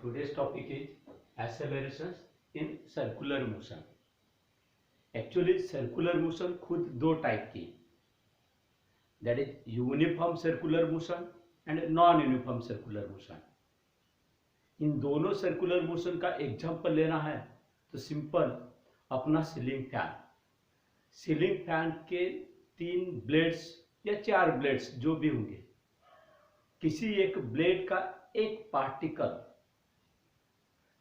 Today's topic is accelerations in circular motion. Actually circular motion खुद दो type की, that is uniform circular motion and non uniform circular motion. इन दोनों circular motion का example लेना है तो सिंपल अपना सीलिंग फैन. सीलिंग फैन के 3 ब्लेड्स या 4 ब्लेड्स जो भी होंगे, किसी एक ब्लेड का एक पार्टिकल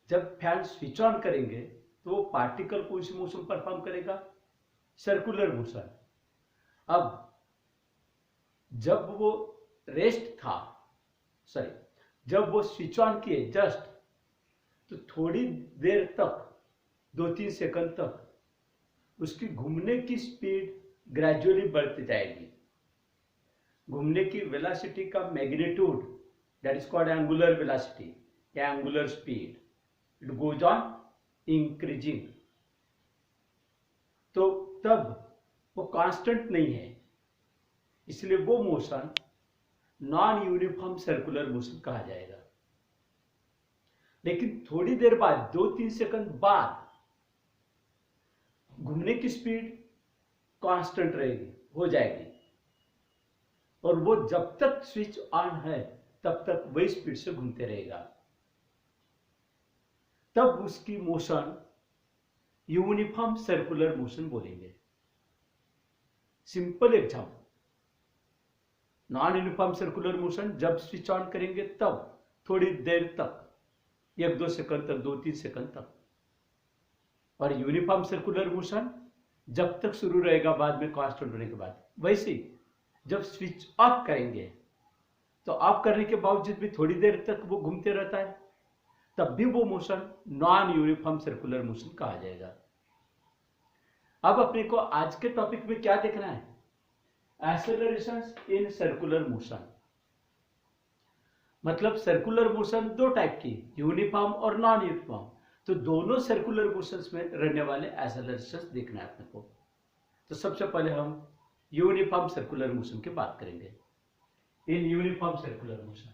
जब फैन स्विच ऑन करेंगे तो वो पार्टिकल कौन सी मोशन परफॉर्म करेगा? Circular motion. अब जब वो रेस्ट था, जब वो स्विच ऑन किए जस्ट, तो थोड़ी देर तक 2-3 सेकंड तक उसकी घूमने की स्पीड ग्रेजुअली बढ़ती जाएगी. घूमने की वेलोसिटी का magnitude, that is called angular velocity या angular speed, it goes on increasing. तो तब वो कांस्टेंट नहीं है, इसलिए वो motion non uniform circular motion कहा जाएगा. लेकिन थोड़ी देर बाद 2-3 सेकंड बाद घूमने की स्पीड कांस्टेंट रहेगी, हो जाएगी, और वो जब तक स्विच ऑन है तब तक वही स्पीड से घूमते रहेगा. तब उसकी मोशन यूनिफॉर्म सर्कुलर मोशन बोलेंगे. Simple example, non uniform circular motion जब स्विच ऑन करेंगे तब थोड़ी देर तक, 1-2 सेकंड तक, 2-3 सेकंड तक, और यूनिफॉर्म सर्कुलर मोशन जब तक शुरू रहेगा बाद में कांस्टेंट होने के बाद. वैसे ही जब स्विच ऑफ करेंगे तो ऑफ करने के बावजूद भी थोड़ी देर तक वो घूमते रहता है, तब भी वो motion non uniform circular motion कहा जाएगा. अब अपने को आज के टॉपिक में क्या देखना है? एक्सेलरेशंस इन सर्कुलर मोशन. मतलब सर्कुलर मोशन दो टाइप की, यूनिफॉर्म और नॉन यूनिफॉर्म. तो दोनों सर्कुलर मोशंस में रहने वाले एक्सेलरेशंस देखना है अपने को. तो सबसे पहले हम यूनिफॉर्म सर्कुलर मोशन की बात करेंगे. इन यूनिफॉर्म सर्कुलर मोशन,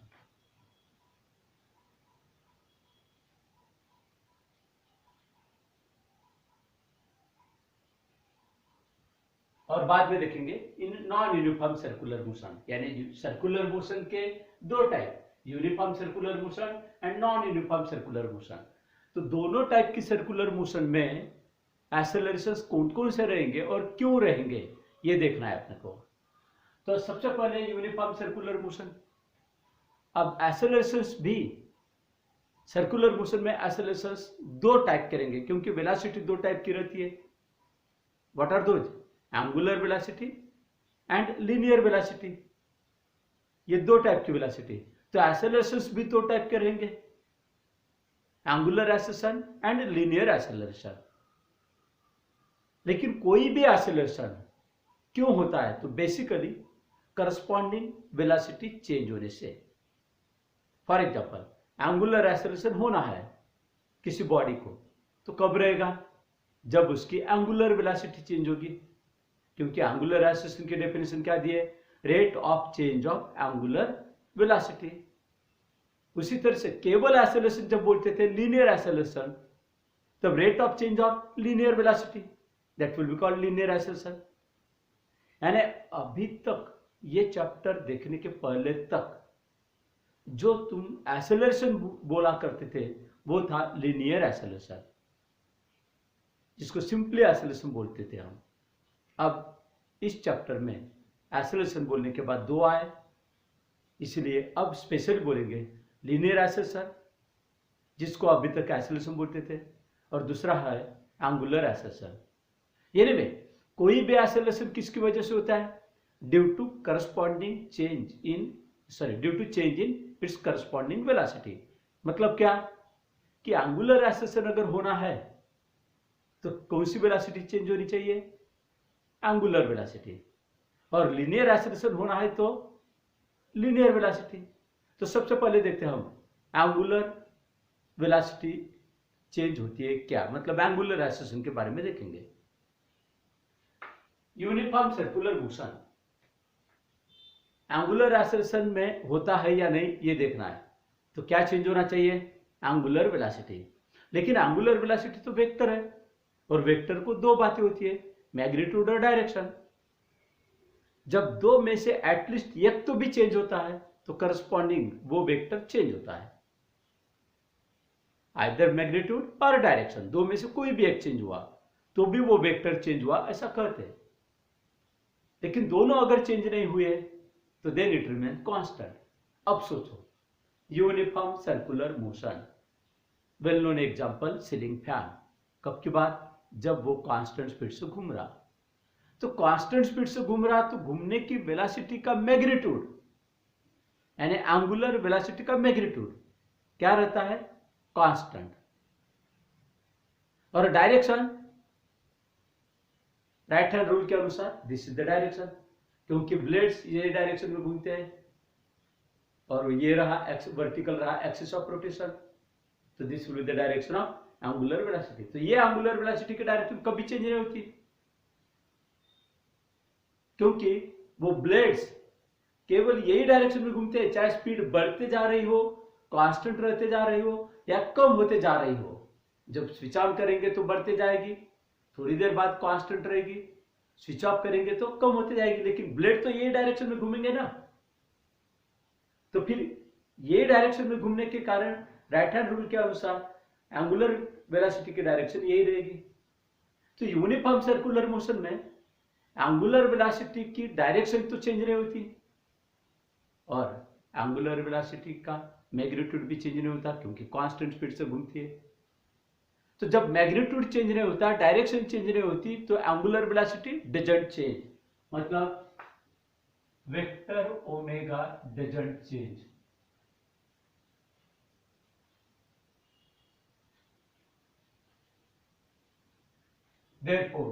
और बाद में देखेंगे इन नॉन यूनिफॉर्म सर्कुलर मोशन. यानी सर्कुलर मोशन के दो type, uniform circular motion and non uniform circular motion. तो दोनों टाइप की सर्कुलर मोशन में एक्सेलरेशंस कौन कौन से रहेंगे और क्यों रहेंगे, ये देखना है अपने को. तो सबसे पहले यूनिफॉर्म सर्कुलर मोशन. अब एक्सेलरेशंस भी सर्कुलर मोशन में एक्सेलरेशंस दो टाइप करेंगे, क्योंकि वेलोसिटी दो टाइप की रहती है. What are those? Angular velocity and linear velocity. ये दो टाइप की वेलोसिटी. तो एक्सेलरेशंस भी दो टाइप के रहेंगे, angular acceleration and linear acceleration. लेकिन कोई भी एक्सेलरेशन क्यों होता है? तो बेसिकली करस्पॉन्डिंग वेलोसिटी चेंज होने से. फॉर एग्जांपल, एंगुलर एक्सेलरेशन होना है किसी बॉडी को, तो कब रहेगा? जब उसकी एंगुलर वेलोसिटी चेंज होगी, क्योंकि एंगुलर एक्सेलरेशन की डेफिनेशन क्या दी है? Rate of change of angular velocity. उसी तरह से केवल एक्सेलरेशन जब बोलते थे लीनियर एक्सेलरेशन, तब rate of change of linear velocity, that will be called linear acceleration. यानी अभी तक ये चैप्टर देखने के पहले तक जो तुम एक्सेलरेशन बोला करते थे वो था लीनियर एक्सेलरेशन, जिसको सिंपली एक्सेलरेशन बोलते थे हम. अब इस चैप्टर में एक्सेलरेशन बोलने के बाद दो आए, इसलिए अब स्पेशली बोलेंगे लीनियर एक्सेलरेशन, जिसको अभी तक एक्सेलरेशन बोलते थे, और दूसरा है एंगुलर एक्सेलरेशन. यानी में कोई भी एक्सेलरेशन किसकी वजह से होता है? Due to change in its corresponding velocity. मतलब क्या कि एंगुलर एक्सेलरेशन अगर होना है तो कौन सी वेलोसिटी चेंज होनी चाहिए? Angular velocity. और लीनियर एक्सेलरेशन होना है तो लीनियर वेलोसिटी. तो सबसे पहले देखते हैं हम एंगुलर वेलोसिटी चेंज होती है क्या, मतलब एंगुलर एक्सेलरेशन के बारे में देखेंगे. Uniform circular motion angular acceleration में होता है या नहीं, ये देखना है. तो क्या चेंज होना चाहिए? Angular velocity. लेकिन एंगुलर वेलोसिटी तो वेक्टर है, और वेक्टर को दो बातें होती है, मैग्नीट्यूड और डायरेक्शन। जब दो में से एटलीस्ट एक तो भी चेंज होता है तो करस्पॉन्डिंग वो वेक्टर चेंज होता है, आइदर मैग्नीट्यूड और डायरेक्शन, दो में से कोई भी एक चेंज हुआ तो भी वो वेक्टर चेंज हुआ ऐसा कहते हैं। लेकिन दोनों अगर चेंज नहीं हुए तो देन इट रिमेन कांस्टेंट। अब सोचो, uniform circular motion, well known example ceiling fan. कब की बात? जब वो कांस्टेंट स्पीड से घूम रहा। तो कांस्टेंट स्पीड से घूम रहा तो घूमने की वेलोसिटी का मैग्नीट्यूड यानी एंगुलर वेलोसिटी का मैग्नीट्यूड क्या रहता है? कांस्टेंट। और डायरेक्शन राइट हैंड रूल के अनुसार दिस इज द डायरेक्शन, क्योंकि ब्लेड्स ये डायरेक्शन में घूमते हैं और ये रहा वर्टिकल रहा एक्सिस ऑफ रोटेशन, तो this will be the direction of angular velocity. तो ये एंगुलर वेलोसिटी की डायरेक्शन कभी चेंज नहीं होती, क्योंकि वो ब्लेड्स केवल यही डायरेक्शन में घूमते हैं, चाहे स्पीड बढ़ते जा रही हो, कांस्टेंट रहते जा रही हो या कम होते जा रही हो। जब स्विच ऑन करेंगे तो बढ़ते जाएगी, थोड़ी देर बाद कांस्टेंट रहेगी, स्विच ऑफ करेंगे तो कम होते जाएगी, लेकिन ब्लेड तो यही डायरेक्शन में घूमेंगे ना। तो फिर ये डायरेक्शन में घूमने के कारण राइट हैंड रूल के अनुसार एंगुलर वेलोसिटी की डायरेक्शन यही रहेगी। तो यूनिफॉर्म सर्कुलर मोशन में एंगुलर वेलोसिटी की डायरेक्शन तो चेंज नहीं होती और एंगुलर वेलोसिटी का मैग्नीट्यूड भी चेंज नहीं होता, क्योंकि कांस्टेंट स्पीड से घूमती है। तो जब मैग्नीट्यूड चेंज नहीं होता, डायरेक्शन चेंज नहीं होती, तो एंगुलर वेलोसिटी डजंट चेंज, मतलब vector omega doesn't change. Therefore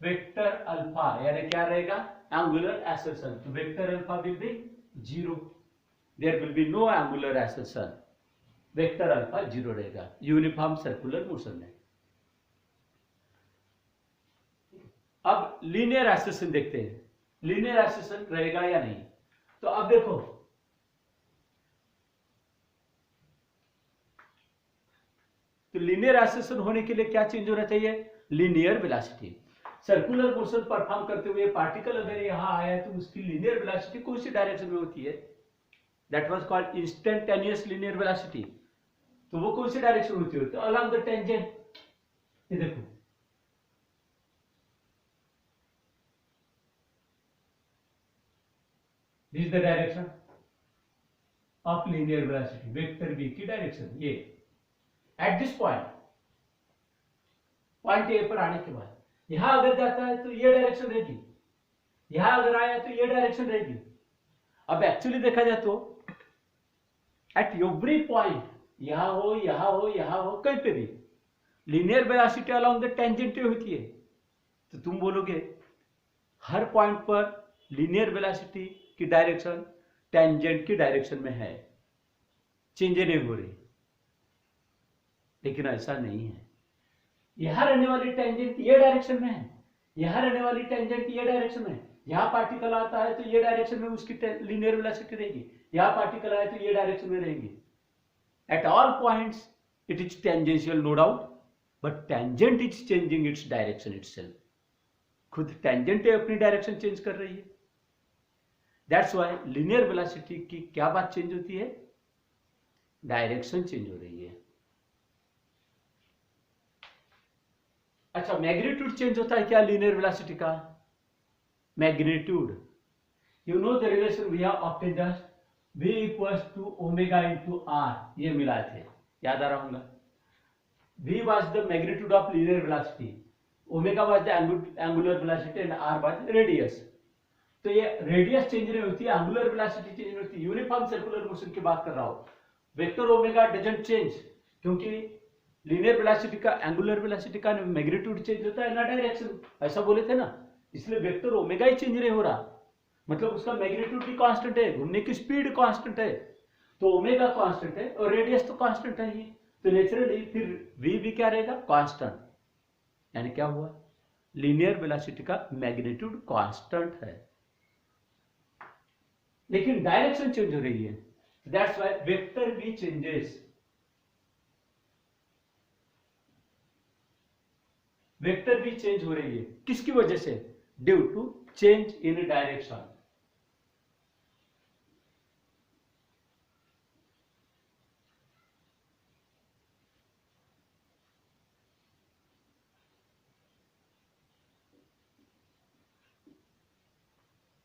vector alpha यानी क्या रहेगा? Angular acceleration. तो vector alpha will be 0, there will be no angular acceleration, vector alpha 0 रहेगा यूनिफॉर्म सर्कुलर मोशन में। अब लीनियर एक्सेलरेशन देखते हैं, लीनियर एक्सेलरेशन रहेगा या नहीं। तो अब देखो, तो लीनियर एक्सेलरेशन होने के लिए क्या चेंज होना चाहिए? Linear velocity. Circular motion perform करते हुए पार्टिकल अगर यहां आया है तो उसकी लीनियर वेलोसिटी कौन सी डायरेक्शन में होती है? That was called instantaneous linear velocity. तो वो कौन सी डायरेक्शन में होती है? तो अलोंग द टेंजेंट। ये देखो, this is the direction of linear velocity, vector v की डायरेक्शन। ये एट दिस पॉइंट ए पर आने के बाद यहां अगर जाता है तो ये डायरेक्शन रहेगी, यहां अगर आया तो ये डायरेक्शन रहेगी। अब एक्चुअली देखा जाए तो एट एवरी पॉइंट, यहां हो यहां हो यहां हो, कहीं पे भी linear velocity along the tangent होती है। तो तुम बोलोगे हर पॉइंट पर लीनियर वेलोसिटी की डायरेक्शन टेंजेंट की डायरेक्शन में है, चेंज नहीं हो रही, लेकिन ऐसा नहीं है। यहां रहने वाली टेंजेंट ये डायरेक्शन में है, यहां रहने वाली टेंजेंट ये डायरेक्शन में है। यहां पार्टिकल आता है तो ये डायरेक्शन में उसकी लीनियर वेलोसिटी रहेगी, यहां पार्टिकल आए तो ये डायरेक्शन में रहेगी। At all points it is tangential no doubt, but tangent is changing its direction itself. खुद टेंजेंट अपनी डायरेक्शन चेंज कर रही है। दैट्स व्हाई लीनियर वेलोसिटी की क्या बात चेंज होती है? डायरेक्शन चेंज हो रही है। अच्छा, मैग्नीट्यूड चेंज होता है क्या लीनियर वेलोसिटी का? Magnitude, you know the relation we have obtain just v equals to omega into r, ये मिलाए थे, याद आ रहा होगा। v was the magnitude of linear velocity, omega was the angular velocity and r was radius. तो ये radius change नहीं होती, एंगुलर वेलोसिटी चेंज नहीं होती। यूनिफॉर्म सर्कुलर मोशन की बात कर रहा हूं। वेक्टर ओमेगा डजंट चेंज, क्योंकि लीनियर वेलोसिटी का एंगुलर वेलोसिटी का मैग्नीट्यूड चेंज होता है ना डायरेक्शन, ऐसा बोले थे ना। इसलिए वेक्टर ओमेगा ही चेंज नहीं हो रहा, मतलब उसका मैग्नीट्यूड भी कांस्टेंट है, घूमने की स्पीड कांस्टेंट है। तो ओमेगा कांस्टेंट है और रेडियस तो कांस्टेंट है ही, तो नेचुरली फिर v भी क्या रहेगा? कांस्टेंट। यानी क्या हुआ? लीनियर वेलोसिटी का मैग्नीट्यूड कांस्टेंट है, लेकिन डायरेक्शन चेंज हो रही है। That's why vector v changes. Vector भी चेंज हो रही है, किसकी वजह से? Due to change in direction.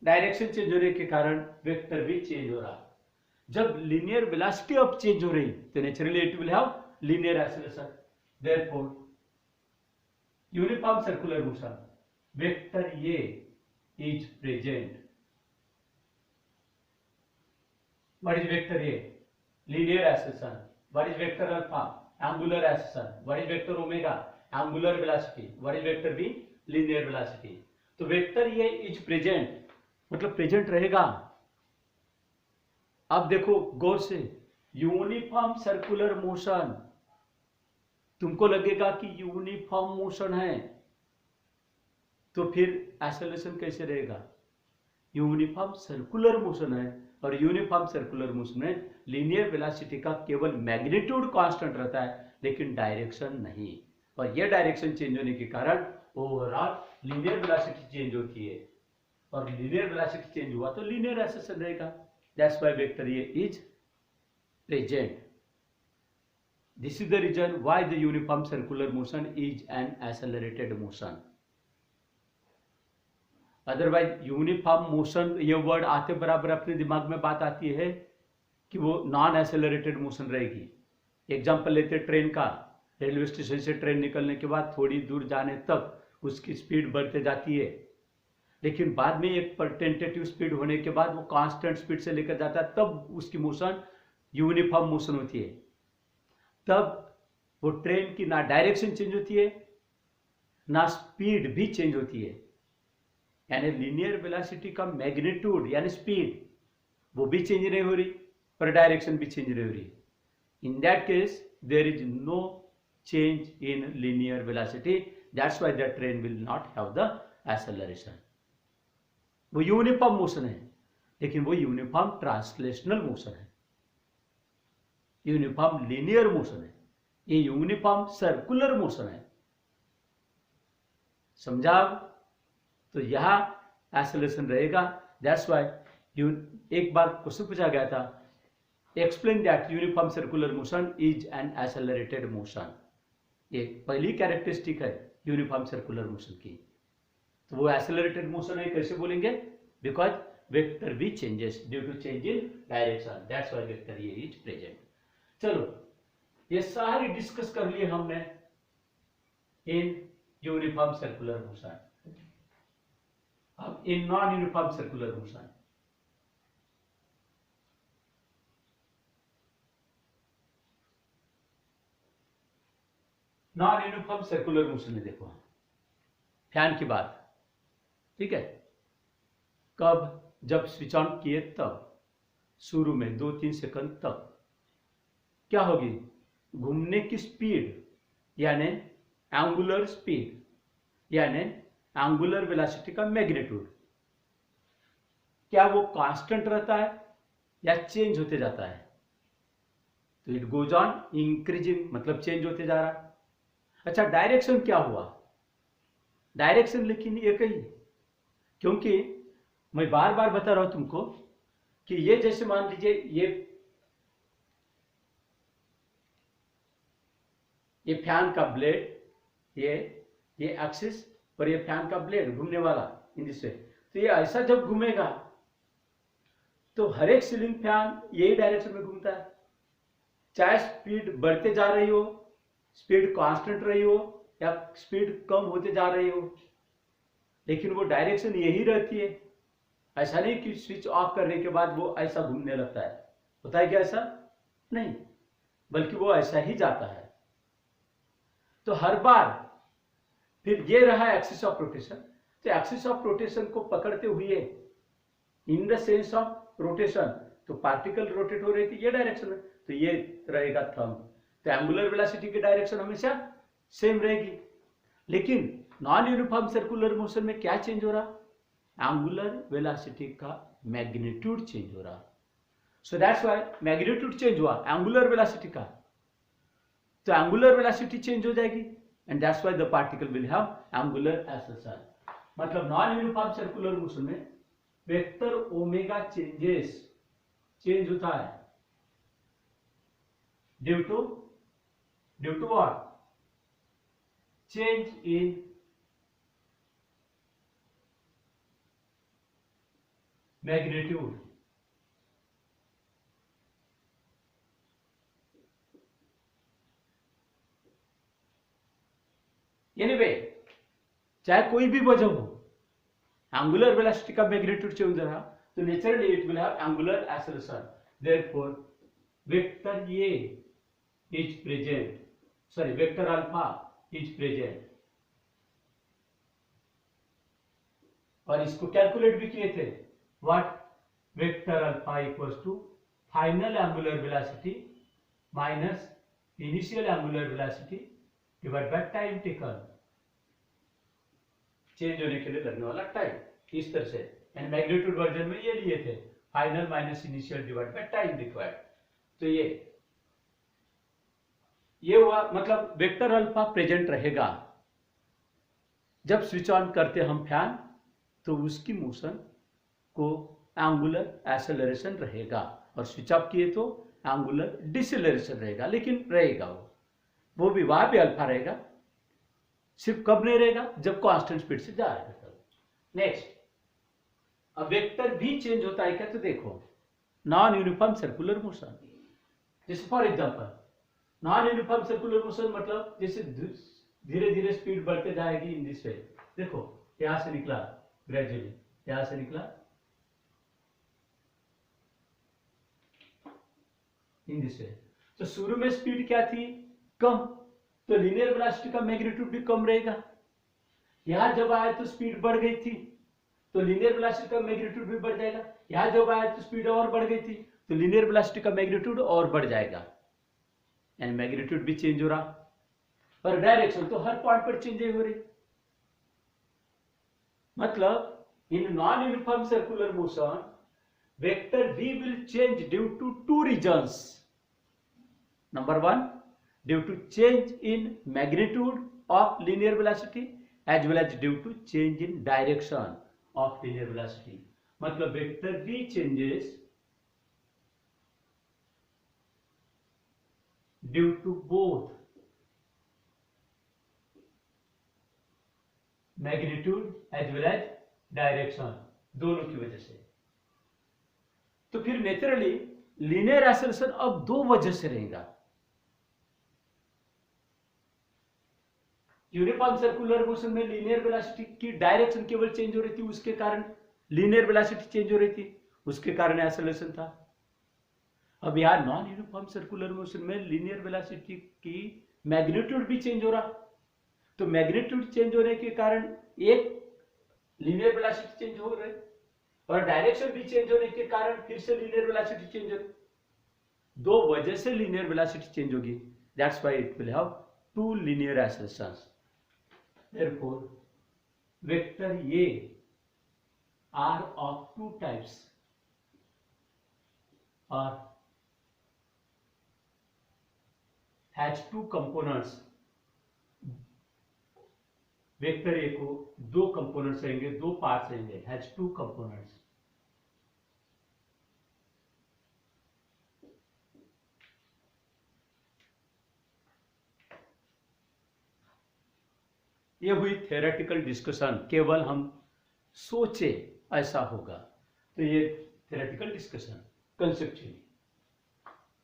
Direction change होने के कारण वेक्टर भी चेंज हो रहा। जब लीनियर वेलोसिटी अब चेंज हो रही तो naturally it will have linear acceleration. Therefore uniform circular motion, vector a is present. What is vector a? Linear acceleration. What is vector alpha? Angular acceleration. What is vector omega? Angular velocity. What is vector b? Linear velocity. तो vector a is present मतलब present रहेगा। अब देखो गौर से, uniform circular motion, तुमको लगेगा कि uniform motion है तो फिर एक्सेलरेशन कैसे रहेगा? यूनिफॉर्म सर्कुलर मोशन है और यूनिफॉर्म सर्कुलर मोशन में लीनियर वेलोसिटी का केवल मैग्नीट्यूड कांस्टेंट रहता है लेकिन डायरेक्शन नहीं। और यह डायरेक्शन चेंज होने के कारण ओवरऑल लीनियर वेलोसिटी चेंज होती है और लीनियर वेलोसिटी चेंज हुआ तो लीनियर एक्सेलरेशन रहेगा। That's why vector a is present. This is the reason why the uniform circular motion is an accelerated motion. Otherwise uniform motion ये word आते बराबर अपने दिमाग में बात आती है कि वो नॉन एक्सेलरेटेड मोशन रहेगी। एग्जाम्पल लेते ट्रेन का, रेलवे स्टेशन से ट्रेन निकलने के बाद थोड़ी दूर जाने तक उसकी स्पीड बढ़ते जाती है लेकिन बाद में एक टेंटेटिव स्पीड होने के बाद वो कांस्टेंट स्पीड से लेकर जाता है, तब उसकी मोशन यूनिफॉर्म मोशन होती है। तब वो ट्रेन की ना डायरेक्शन चेंज होती है ना स्पीड भी चेंज होती है, यानी लीनियर वेलोसिटी का मैग्नीट्यूड यानी स्पीड वो भी चेंज नहीं हो रही पर डायरेक्शन भी चेंज नहीं हो रही। In that case there is no change in linear velocity, that's why the train will not have the acceleration. वो यूनिफॉर्म मोशन है लेकिन वो यूनिफॉर्म ट्रांसलेशनल मोशन है, यूनिफॉर्म लीनियर मोशन है, ये यूनिफॉर्म सर्कुलर मोशन है। समझा? तो यहां एक्सेलरेशन रहेगा। दैट्स व्हाई एक बार क्वेश्चन पूछा गया था, explain that uniform circular motion is an accelerated motion. ये पहली कैरेक्टरिस्टिक है यूनिफॉर्म सर्कुलर मोशन की। तो वो एक्सेलरेटेड मोशन है, कैसे बोलेंगे? बिकॉज वेक्टर भी changes due to change in direction, that's why vector a is present. चलो ये सारी डिस्कस कर लिए हमने इन यूनिफॉर्म सर्कुलर मोशन। अब इन non uniform circular motion, non uniform circular motion में देखो फैन की बात, ठीक है? कब? जब स्विच ऑन किए तब, शुरू में 2-3 सेकंड तक क्या होगी? घूमने की स्पीड यानी एंगुलर स्पीड यानी एंगुलर वेलोसिटी का मैग्नीट्यूड, क्या वो कांस्टेंट रहता है या चेंज होते जाता है? तो इट गोज ऑन इंक्रीजिंग, मतलब चेंज होते जा रहा। अच्छा, डायरेक्शन क्या हुआ? डायरेक्शन लेकिन एक ही, क्योंकि मैं बार बार बता रहा हूं तुमको कि ये जैसे मान लीजिए ये फैन का ब्लेड, ये एक्सिस और ये फैन का ब्लेड घूमने वाला इन दिस वे, तो ये ऐसा जब घूमेगा तो हर एक सीलिंग फैन यही डायरेक्शन में घूमता है, चाहे स्पीड बढ़ते जा रही हो, स्पीड कांस्टेंट रही हो या स्पीड कम होते जा रही हो, लेकिन वो डायरेक्शन यही रहती है। ऐसा नहीं कि स्विच ऑफ करने के बाद वो ऐसा घूमने लगता है, होता है क्या ऐसा? नहीं, बल्कि वो ऐसा ही जाता है। तो हर बार फिर ये रहा एक्सिस ऑफ रोटेशन, तो एक्सिस ऑफ रोटेशन को पकड़ते हुए in the sense of rotation, तो पार्टिकल रोटेट हो रही थी ये डायरेक्शन में, तो ये रहेगा थंब, तो एंगुलर वेलोसिटी की डायरेक्शन हमेशा सेम रहेगी। लेकिन नॉन यूनिफॉर्म सर्कुलर मोशन में क्या चेंज हो रहा? एंगुलर वेलोसिटी का मैग्नीट्यूड चेंज हो रहा। सो दैट्स व्हाई मैग्नीट्यूड चेंज हुआ एंगुलर वेलोसिटी का, तो एंगुलर वेलोसिटी चेंज हो जाएगी and that's why the particle will have angular acceleration. मतलब नॉन यूनिफॉर्म सर्कुलर मोशन में वेक्टर ओमेगा चेंज होता है due to what? Change in magnitude. Anyway, चाहे कोई भी वजह हो, एंगुलर वेलोसिटी का मैग्नीट्यूड चेंज रहा तो naturally it will have angular acceleration. Therefore vector a is present, sorry vector alpha is present. और इसको कैलकुलेट भी किए थे. What? Vector alpha equals to final angular velocity minus initial angular velocity divide by time taken, change होने के लिए लगने वाला टाइम. इस तरह से एंड मैग्नीट्यूड वर्जन में ये लिए थे final minus initial divide by time required. तो ये हुआ, मतलब वेक्टर अल्फा प्रेजेंट रहेगा. जब स्विच ऑन करते हम फैन तो उसकी मोशन को एंगुलर एक्सेलरेशन रहेगा और स्विच ऑफ किए तो एंगुलर डिसेलरेशन रहेगा. लेकिन रहेगा वो भी वहां भी अल्फा रहेगा, सिर्फ कब नहीं रहेगा? जब कांस्टेंट स्पीड से जा रहेगा तब. नेक्स्ट, अब वेक्टर भी चेंज होता है क्या? तो देखो, नॉन यूनिफॉर्म सर्कुलर मोशन, जैसे for example non uniform circular motion मतलब जैसे धीरे धीरे स्पीड बढ़ते जाएगी इन दिस वे. देखो यहां से निकला ग्रेजुअली, यहां से निकला इन दिस वे. तो शुरू में स्पीड क्या थी? कम, तो लीनियर वेलोसिटी का मैग्नीट्यूड भी कम रहेगा. यहां जब आया तो स्पीड बढ़ गई थी तो लीनियर वेलोसिटी का मैग्नीट्यूड भी बढ़ जाएगा. यहां जब आया तो स्पीड और बढ़ गई थी तो लीनियर वेलोसिटी का मैग्नीट्यूड और बढ़ जाएगा. एंड मैग्नीट्यूड भी चेंज हो रहा और डायरेक्शन तो हर पॉइंट पर चेंज हो रही. मतलब इन non uniform circular motion vector v will change due to two reasons. Number one, due to change in magnitude of linear velocity as well as due to change in direction of linear velocity. मतलब vector v changes due to both magnitude as well as direction, दोनों की वजह से. तो फिर naturally linear acceleration अब दो वजह से रहेगा. यूनिफॉर्म सर्कुलर मोशन में लीनियर वेलोसिटी की डायरेक्शन केवल चेंज हो रही थी, उसके कारण लीनियर वेलोसिटी चेंज हो रही थी, उसके कारण एक्सेलरेशन था. अब यार नॉन यूनिफॉर्म सर्कुलर मोशन में लीनियर वेलोसिटी की मैग्नीट्यूड भी चेंज हो रहा. तो मैग्नीट्यूड चेंज होने के कारण एक लीनियर वेलोसिटी चेंज हो रही और डायरेक्शन भी चेंज होने के कारण फिर से लीनियर वेलोसिटी चेंज हो रही. दो वजह से लीनियर वेलोसिटी चेंज होगी. That's why it will have two linear accelerations. Therefore, vector A are of two types, or has two components. Vector A को दो कंपोनेंट्स रहेंगे, दो पार्ट्स रहेंगे. Has two components. ये हुई थ्योरेटिकल डिस्कशन, केवल हम सोचे ऐसा होगा. तो ये थ्योरेटिकल डिस्कशन कंसेप्चुअली.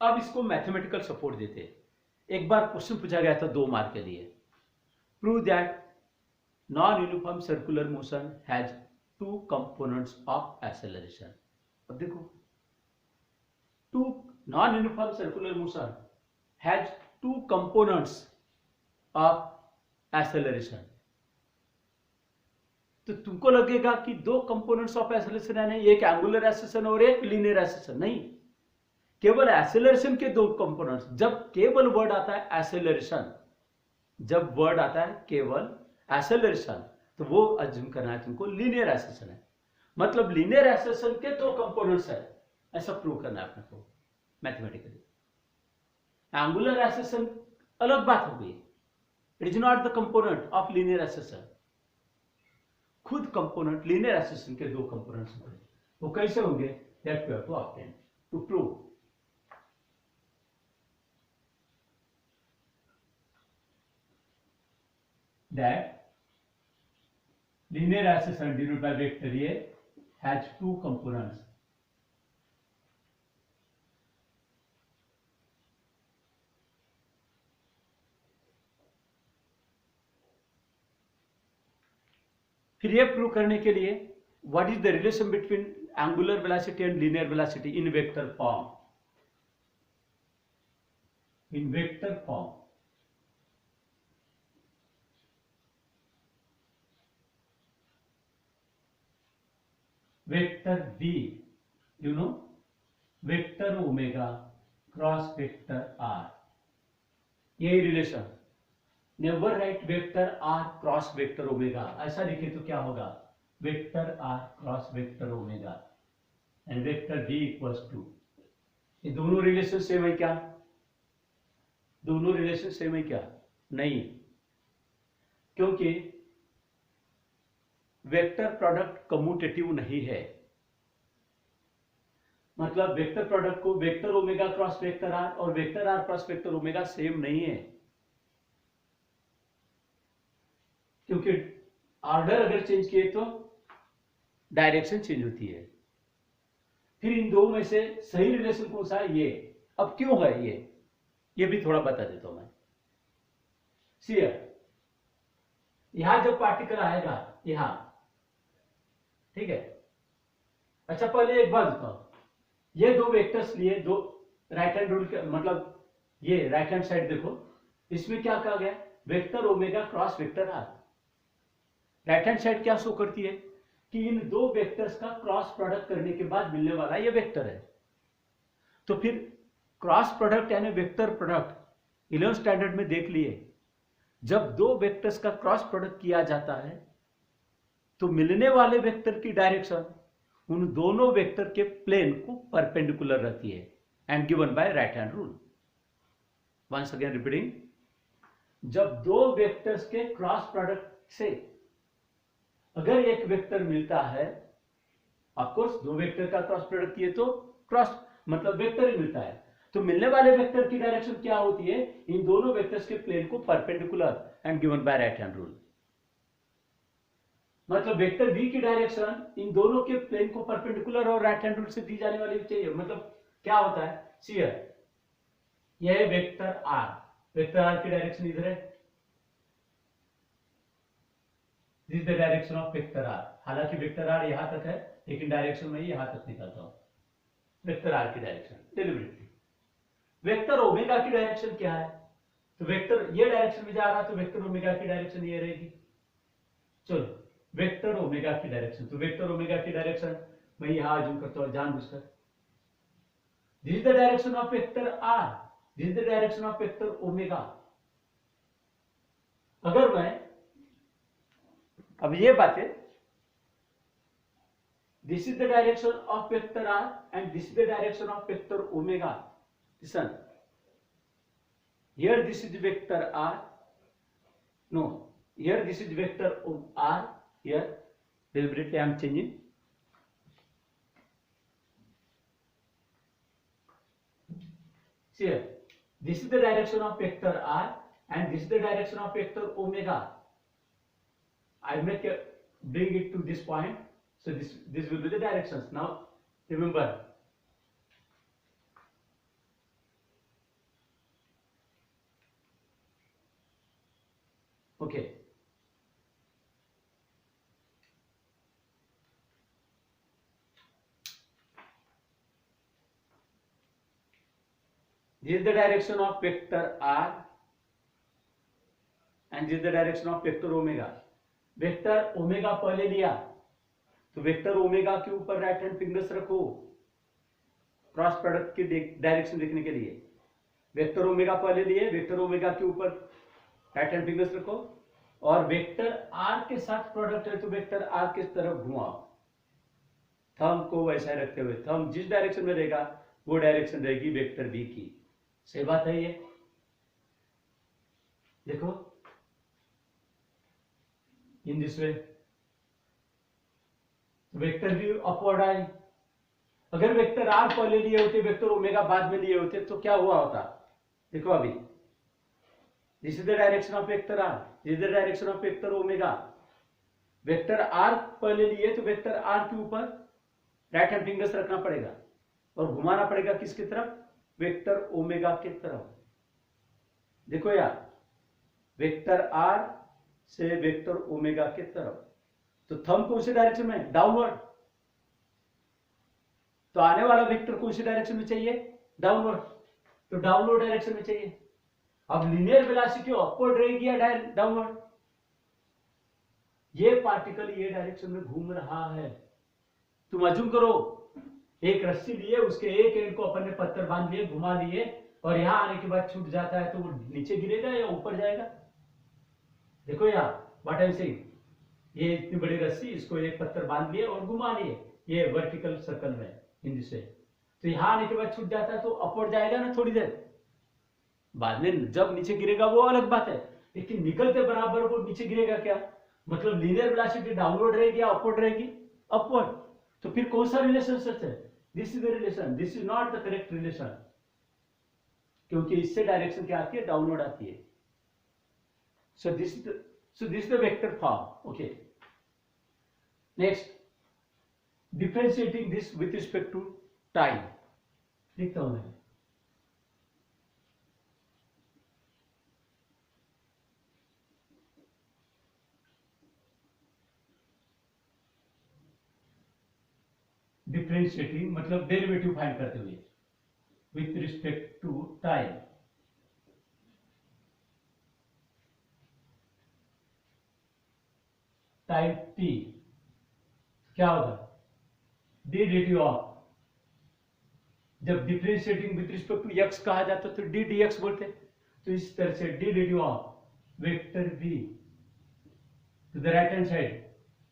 अब इसको मैथमेटिकल सपोर्ट देते. एक बार क्वेश्चन पूछा गया था 2 मार्क के लिए, prove that non uniform circular motion has two components of acceleration. अब देखो, to non uniform circular motion has two components of acceleration. तो तुमको लगेगा कि 2 कंपोनेंट्स ऑफ एक्सेलरेशन है, एक एंगुलर एक्सेलरेशन और एक लीनियर एक्सेलरेशन. नहीं, केवल एक्सेलरेशन के 2 कंपोनेंट्स. जब केवल वर्ड आता है एक्सेलरेशन, जब वर्ड आता है केवल एक्सेलरेशन, तो वो अज्यूम करना है तुमको लीनियर एक्सेलरेशन है. मतलब लीनियर एक्सेलरेशन के 2 कंपोनेंट्स है, ऐसा प्रूव करना है अपने को मैथमेटिकली. एंगुलर एक्सेलरेशन अलग बात हो गई. It is not the component of linear acceleration. खुद कंपोनेंट लीनियर एक्सेशन के दो कंपोनेंट्स होंगे, वो कैसे होंगे, that we have to obtain to prove. That linear accession denoted by vector A has two components. फिर ये प्रूव करने के लिए what is the relation between angular velocity and linear velocity in vector form, in vector form. Vector B, you know, vector omega cross vector R, यही रिलेशन। Never write vector R cross vector omega, ऐसा लिखे तो क्या होगा, vector R cross vector omega and vector B equals to, ये दोनों relation same है क्या, दोनों रिलेशन सेम है क्या, नहीं, क्योंकि वेक्टर प्रोडक्ट कम्यूटेटिव नहीं है। मतलब वेक्टर प्रोडक्ट को vector omega cross vector R और vector R cross vector omega same नहीं है, क्योंकि ऑर्डर अगर चेंज किए तो डायरेक्शन चेंज होती है। फिर इन दो में से सही रिलेशन कौन सा है, ये। अब क्यों है ये भी थोड़ा बता देता हूं मैं। सी यहां जब पार्टिकल आएगा यहां, ठीक है। अच्छा पहले एक बात बताओ, ये दो वेक्टर्स लिए, दो राइट हैंड रूल के, मतलब ये राइट हैंड साइड देखो, इसमें क्या कहा गया, vector omega cross vector r. Right hand side क्या शो करती है कि इन दो वेक्टर्स का क्रॉस प्रोडक्ट करने के बाद मिलने वाला ये वेक्टर है। तो फिर क्रॉस प्रोडक्ट यानी वेक्टर प्रोडक्ट 11th स्टैंडर्ड में देख लिए, जब दो वेक्टर्स का क्रॉस प्रोडक्ट किया जाता है तो मिलने वाले वेक्टर की डायरेक्शन उन दोनों वेक्टर के प्लेन को परपेंडिकुलर रहती है and given by right hand rule. Once again repeating, जब दो वेक्टर्स के क्रॉस प्रोडक्ट से अगर एक वेक्टर मिलता है, ऑफ कोर्स दो वेक्टर का क्रॉस प्रोडक्ट किए तो क्रॉस मतलब वेक्टर ही मिलता है, तो मिलने वाले वेक्टर की डायरेक्शन क्या होती है, इन दोनों वेक्टर्स के प्लेन को perpendicular and given by right hand rule. मतलब वेक्टर v की डायरेक्शन इन दोनों के प्लेन को परपेंडिकुलर और राइट हैंड रूल से दी जाने वाली चाहिए। मतलब क्या होता है, सी यह है वेक्टर r, वेक्टर r की डायरेक्शन इधर है, this is the direction of vector r। हालांकि वेक्टर r यहां तक है, लेकिन डायरेक्शन में यहां तक निकलता हूं, वेक्टर r की डायरेक्शन डेलिबरेटली। वेक्टर ओमेगा की डायरेक्शन क्या है, तो वेक्टर ये डायरेक्शन में जा रहा है तो वेक्टर ओमेगा की डायरेक्शन ये रहेगी। चलो वेक्टर ओमेगा की डायरेक्शन, तो वेक्टर ओमेगा की डायरेक्शन मैं यहां जूम करता हूं जानबूझकर, this is the direction of vector r, this is the direction of vector omega. अगर मैं अब ये बातें, this is the direction of vector r and this is the direction of vector omega, listen, here this is vector r, no, here this is vector r, here deliberately I am changing, see here, this is the direction of vector r and this is the direction of vector omega. I make bring it to this point, so this will be the directions. Now remember, okay, this is the direction of vector r and this is the direction of vector omega. Vector omega पहले लिया तो vector omega के ऊपर right hand fingers रखो cross product की direction देखने के लिए। वेक्टर ओमेगा पहले लिए, वेक्टर ओमेगा के ऊपर राइट हैंड फिंगर्स रखो और वेक्टर आर के साथ प्रोडक्ट है तो वेक्टर आर की तरफ घुमाओ, थंब को वैसा रखते हुए, थंब जिस डायरेक्शन में रहेगा वो डायरेक्शन रहेगी वेक्टर बी की। सही बात है ये, देखो इन दिस वे, वेक्टर भी अपवर्ड आए। अगर वेक्टर आर पहले लिए होते, वेक्टर ओमेगा बाद में लिए होते, तो क्या हुआ होता? देखो अभी, this is the direction of vector r, this is the direction of vector omega. Vector r पहले लिए तो वेक्टर आर के ऊपर राइट हैंड फिंगर्स रखना पड़ेगा और घुमाना पड़ेगा किसकी तरफ? वेक्टर ओमेगा की तरफ। देखो यार, वेक्टर आर से वेक्टर ओमेगा की तरफ, तो थंब कौन सी डायरेक्शन में? डाउनवर्ड। तो आने वाला वेक्टर कौन सी डायरेक्शन में चाहिए? डाउनवर्ड। तो डाउनवर्ड डायरेक्शन में चाहिए। अब लीनियर वेलोसिटी अपवर्ड रहेगी या डाउनवर्ड? ये पार्टिकल ये डायरेक्शन में घूम रहा है। तुम अज्यूम करो, एक रस्सी लिए, उसके एक एंड को अपन ने पत्थर बांध लिए, घुमा लिए, और यहां आने के बाद छूट जाता है, तो वो नीचे गिरेगा या ऊपर जाएगा? देखो यार, व्हाट आई एम सेइंग, ये इतनी बड़ी रस्सी, इसको एक पत्थर बांध लिए और घुमा लिए, ये वर्टिकल सर्कल में हिंदी से, तो यहां आने के बाद छूट जाता है, तो अपवर्ड जाएगा ना थोड़ी देर बाद में, जब नीचे गिरेगा वो अलग बात है, लेकिन निकलते बराबर वो नीचे गिरेगा क्या? मतलब लीनियर वेलोसिटी डाउनवर्ड रहेगी या अपवर्ड रहेगी? अपवर्ड। तो फिर कौन सा रिलेशन सच है? This is the relation, this is not the correct relation, क्योंकि इससे डायरेक्शन क्या आती है? डाउनवर्ड आती है। So this is the vector form. Okay, next, differentiating this with respect to time. लिखता हूं मैं, डिफरेंशिएटिंग मतलब डेरिवेटिव फाइंड करते हुए with respect to time. Time t क्या होगा? डी डी टी ऑफ, जब differentiating with respect to x कहा जाता तो डी डी एक्स बोलते, तो इस तरह से d D T of vector b to the right hand side,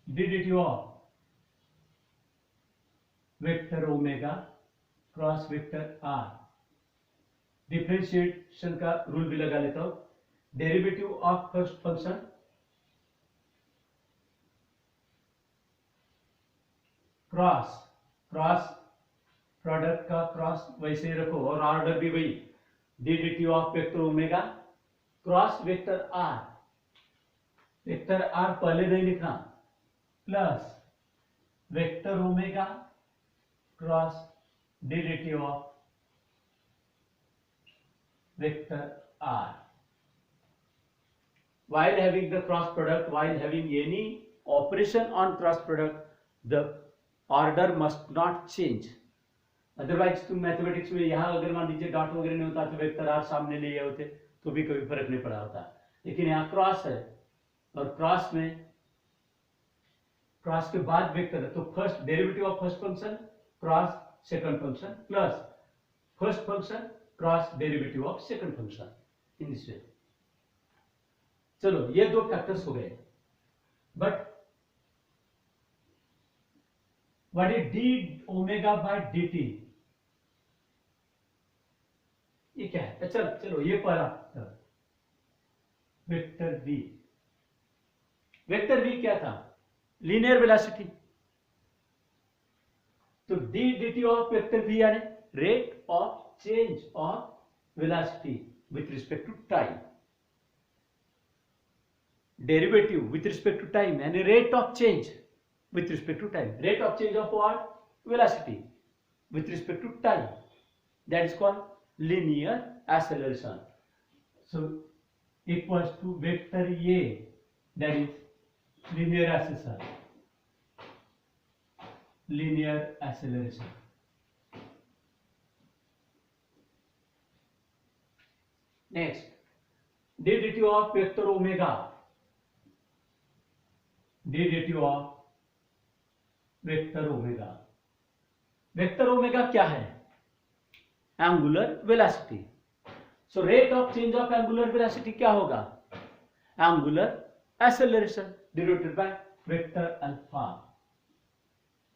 d D T of vector omega cross vector r. Differentiation का रूल भी लगा लेता हूं, derivative of first function cross product का क्रॉस वैसे ही रखो, और ऑर्डर भी वही, d D T of vector omega cross vector r, vector r पहले नहीं लिखना, plus vector omega cross d D T of vector r. While having the cross product, while having any operation on cross product, the order must not change. Otherwise तुम mathematics में यहाँ अगर मान लीजिए dot वगैरह नहीं होता तो वेक्टर आर सामने ले होते तो भी कोई फर्क नहीं पड़ा होता, लेकिन यहाँ क्रॉस है और क्रॉस में क्रॉस के बाद वेक्टर है, तो first derivative of first function cross second function plus first function cross derivative of second function, in this वे। चलो ये दो फैक्टर्स हो गए, but what is D omega by D T? ये क्या है? चलो ये पहला वेक्टर वी, वेक्टर वी क्या था? लीनियर वेलोसिटी, तो D D T of vector V यानी rate of change of velocity with respect to time, derivative with respect to time and rate of change with respect to time, rate of change of what? Velocity with respect to time, that is called linear acceleration. So equals to vector a, that is linear acceleration. Next, d dt of vector omega, d dt of vector omega, vector omega क्या है? Angular velocity. So rate of change of angular velocity क्या होगा? Angular acceleration denoted by vector alpha,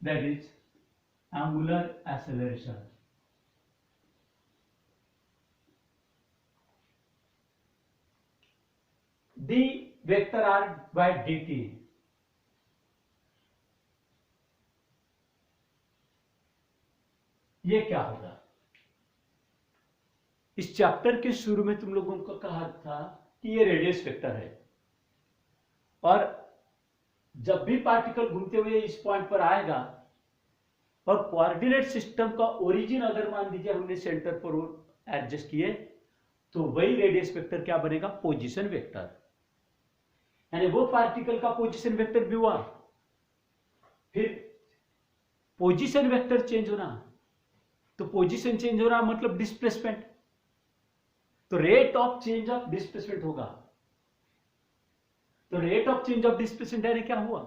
that is angular acceleration. d vector r by dt, ये क्या होगा? इस chapter के शुरू में तुम लोगों को कहा था कि ये रेडियस वेक्टर है, और जब भी पार्टिकल घूमते हुए इस पॉइंट पर आएगा और कोऑर्डिनेट सिस्टम का ओरिजिन अगर मान लीजिए हमने सेंटर पर एडजस्ट किए, तो वही रेडियस वेक्टर क्या बनेगा? Position vector. यानी वो पार्टिकल का पोजीशन वेक्टर भी हुआ। फिर पोजीशन वेक्टर चेंज होना, तो पोजीशन चेंज हो रहा मतलब डिस्प्लेसमेंट, तो rate of change of displacement होगा। तो rate of change of displacement यानी क्या हुआ?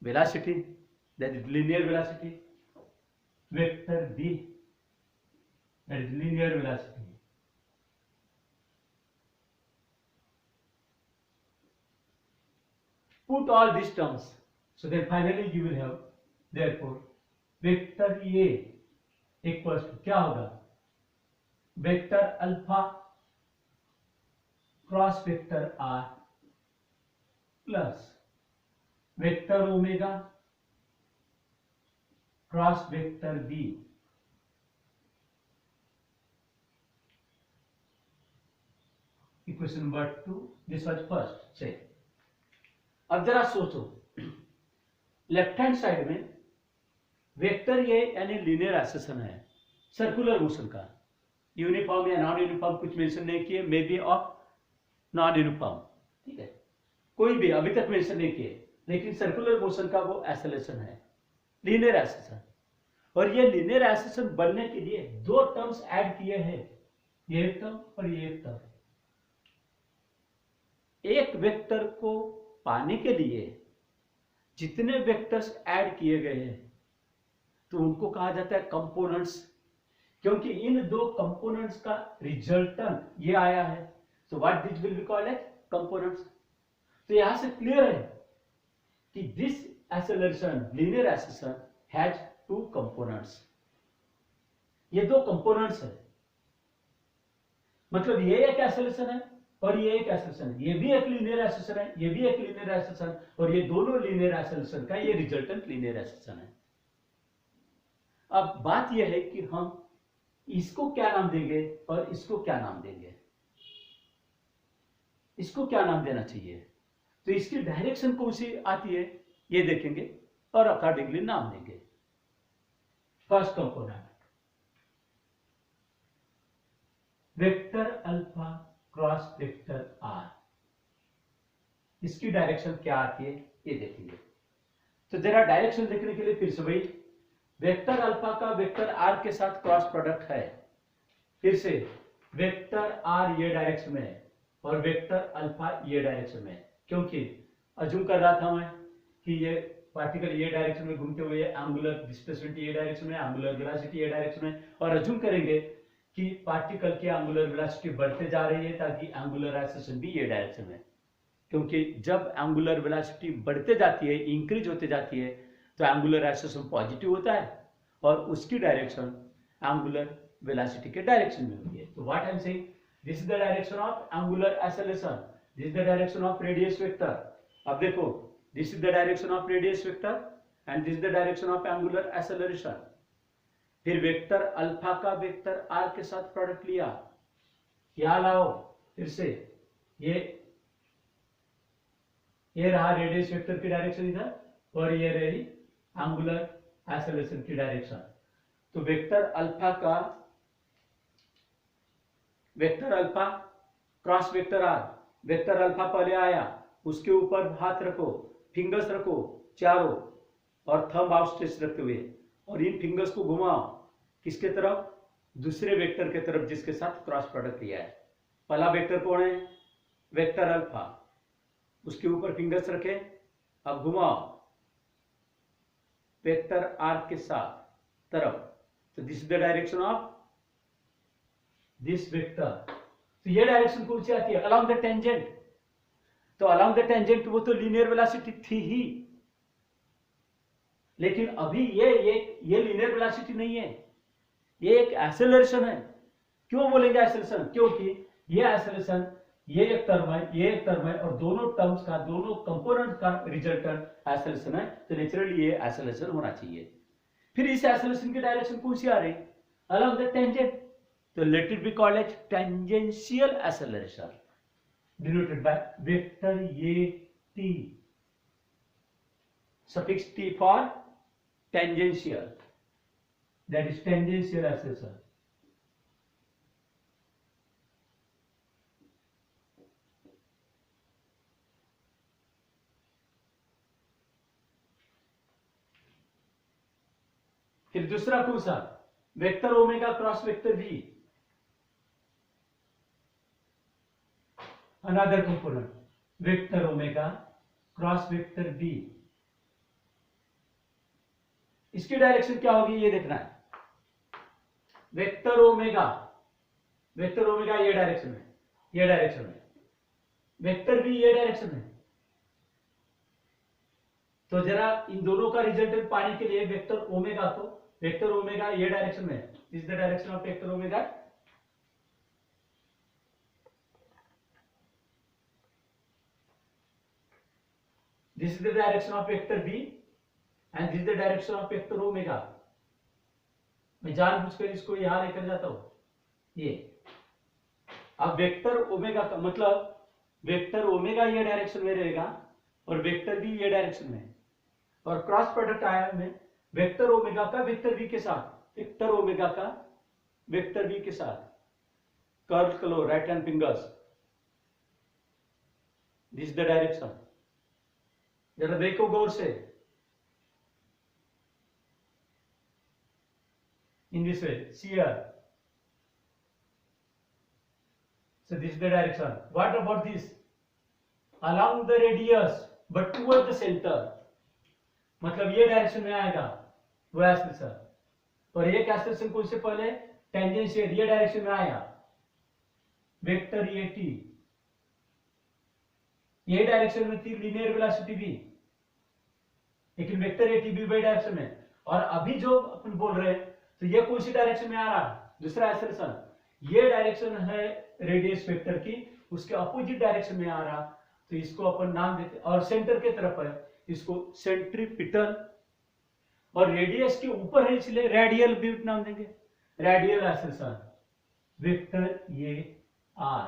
Velocity, that is linear velocity, vector b, that is linear velocity. Put all these terms, so then finally you will have, therefore vector A equals to क्या होगा? Vector alpha cross vector R plus vector omega cross vector B। Equation number 2, this was first. से अब जरा सोचो, left hand side में vector ये यानी linear accession है सर्कुलर मोशन का, यूनिफॉर्म या नॉन यूनिफॉर्म कुछ मेंशन नहीं किए, may be of non uniform, ठीक है, कोई भी अभी तक मेंशन नहीं किए, लेकिन सर्कुलर मोशन का वो एक्सेलेरेशन है, लीनियर एक्सेशन। और ये लीनियर एक्सेशन बनने के लिए दो टर्म्स ऐड किए हैं, ये एक टर्म और ये एक टर्म। एक वेक्टर को पाने के लिए जितने वेक्टर्स ऐड किए गए हैं तो उनको कहा जाता है कंपोनेंट्स, क्योंकि इन दो कंपोनेंट्स का रिजल्टेंट ये आया है, so what this will be called as components. तो यहां से क्लियर है कि this acceleration, linear acceleration has two components. ये दो कंपोनेंट्स है, मतलब ये एक एक्सेलरेशन है और ये एक एक्सेलरेशन है, ये भी एक लीनियर एक्सेलरेशन है, ये भी एक लीनियर एक्सेलरेशन, और ये दोनों लीनियर एक्सेलरेशन का ये रिजल्टेंट लीनियर एक्सेलरेशन है। अब बात यह है कि हम इसको क्या नाम देंगे और इसको क्या नाम देंगे। इसको क्या नाम देना चाहिए, तो इसकी डायरेक्शन कौन सी आती है ये देखेंगे और अकॉर्डिंगली नाम देंगे। First component vector alpha cross vector r, इसकी डायरेक्शन क्या आती है ये देखेंगे। तो जरा डायरेक्शन देखने के लिए फिर से वही, वेक्टर अल्फा का वेक्टर आर के साथ क्रॉस प्रोडक्ट है, फिर से वेक्टर आर ये डायरेक्शन में है और वेक्टर अल्फा ये डायरेक्शन में है, क्योंकि अज्यूम कर रहा था मैं कि ये पार्टिकल ये डायरेक्शन में घूमते हुए एंगुलर डिस्प्लेसमेंट ये डायरेक्शन में, एंगुलर वेलोसिटी ये डायरेक्शन में, और अज्यूम करेंगे कि पार्टिकल की एंगुलर वेलोसिटी बढ़ते जा रही है ताकि एंगुलर एक्सेलरेशन भी ये डायरेक्शन में, क्योंकि जब एंगुलर वेलोसिटी बढ़ते जाती है, इंक्रीज होते जाती है, तो एंगुलर एक्सेलरेशन पॉजिटिव होता है और उसकी डायरेक्शन एंगुलर वेलोसिटी के डायरेक्शन में होती है। तो what I am saying, this is the direction of angular acceleration, this is the direction of radius vector. अब देखो, this is the direction of radius vector and this is the direction of angular acceleration. फिर vector alpha का vector are के साथ product लिया, क्या लाओ, फिर से ये रहा रेडियस वेक्टर की डायरेक्शन इधर, और ये रही एंगुलर एक्सेलरेशन की डायरेक्शन। तो वेक्टर अल्फा का vector alpha cross vector r, vector alpha पहले आया, उसके ऊपर हाथ रखो, फिंगर्स रखो चारों और थंब आउटस्ट्रेच रखते हुए, और इन फिंगर्स को घुमाओ किसके तरफ, दूसरे वेक्टर के तरफ जिसके साथ क्रॉस प्रोडक्ट लिया है। पहला वेक्टर कौन है, वेक्टर अल्फा, उसके ऊपर फिंगर्स रखे, अब घुमाओ वेक्टर आर के साथ तरफ, तो this is the direction of this vector. तो ये डायरेक्शन कौन सी आती है, अलोंग द टेंजेंट। तो अलोंग द टेंजेंट वो तो लीनियर वेलोसिटी थी ही, लेकिन अभी ये लीनियर वेलोसिटी नहीं है, ये एक एक्सेलरेशन है। क्यों बोलेंगे एक्सेलरेशन, क्योंकि ये एक्सेलरेशन ये एक टर्म है, ये एक टर्म है, और दोनों टर्म्स का, दोनों कंपोनेंट का रिजल्टेंट एक्सेलरेशन है, तो नेचुरली ये एक्सेलरेशन होना चाहिए। फिर इस एक्सेलरेशन की डायरेक्शन कौन सी आ रही, अलोंग द टेंजेंट, तो let it be called as tangential acceleration denoted by vector ये t, suffix t for tangential, that is tangential acceleration. फिर दूसरा कौन सा, vector omega cross vector v, another component vector omega cross vector v, इसकी direction क्या होगी ये देखना है। वेक्टर ओमेगा ये डायरेक्शन में, ये डायरेक्शन में, वेक्टर v ये डायरेक्शन में, तो जरा इन दोनों का रिजल्टेंट पाने के लिए वेक्टर ओमेगा को, वेक्टर ओमेगा ये डायरेक्शन में, this is the direction of vector omega, this is the direction of vector v and this is the direction of vector omega. मैं जानबूझकर इसको यहां लेकर जाता हूं ये। अब वेक्टर ओमेगा का मतलब वेक्टर ओमेगा ये डायरेक्शन में रहेगा और वेक्टर v ये डायरेक्शन में, और क्रॉस प्रोडक्ट आया में वेक्टर ओमेगा का वेक्टर v के साथ, वेक्टर ओमेगा का वेक्टर v के साथ, कर्ल करो right hand fingers, this the direction, जरा देखो गौर से, in this way, see here, so this is the direction. What about this, along the radius but toward the center, मतलब ये direction में आएगा वो एक्सेलरेशन, और एक एक्सेलरेशन कौन से पहले टेंजेंशियल ये डायरेक्शन में आया वेक्टर ये t, ये डायरेक्शन में थी लीनियर वेलोसिटी भी, लेकिन वेक्टर ए टी भी वाई डायरेक्शन में, और अभी जो अपन बोल रहे हैं तो ये कौन सी डायरेक्शन में आ रहा है, दूसरा एक्सेलरेशन, ये डायरेक्शन है रेडियस वेक्टर की, उसके अपोजिट डायरेक्शन में आ रहा, तो इसको अपन नाम देते, और सेंटर के तरफ है इसको सेंट्रीपिटल, और रेडियस के ऊपर है इसलिए रेडियल भी नाम देंगे, रेडियल एक्सेलरेशन वेक्टर ये आर,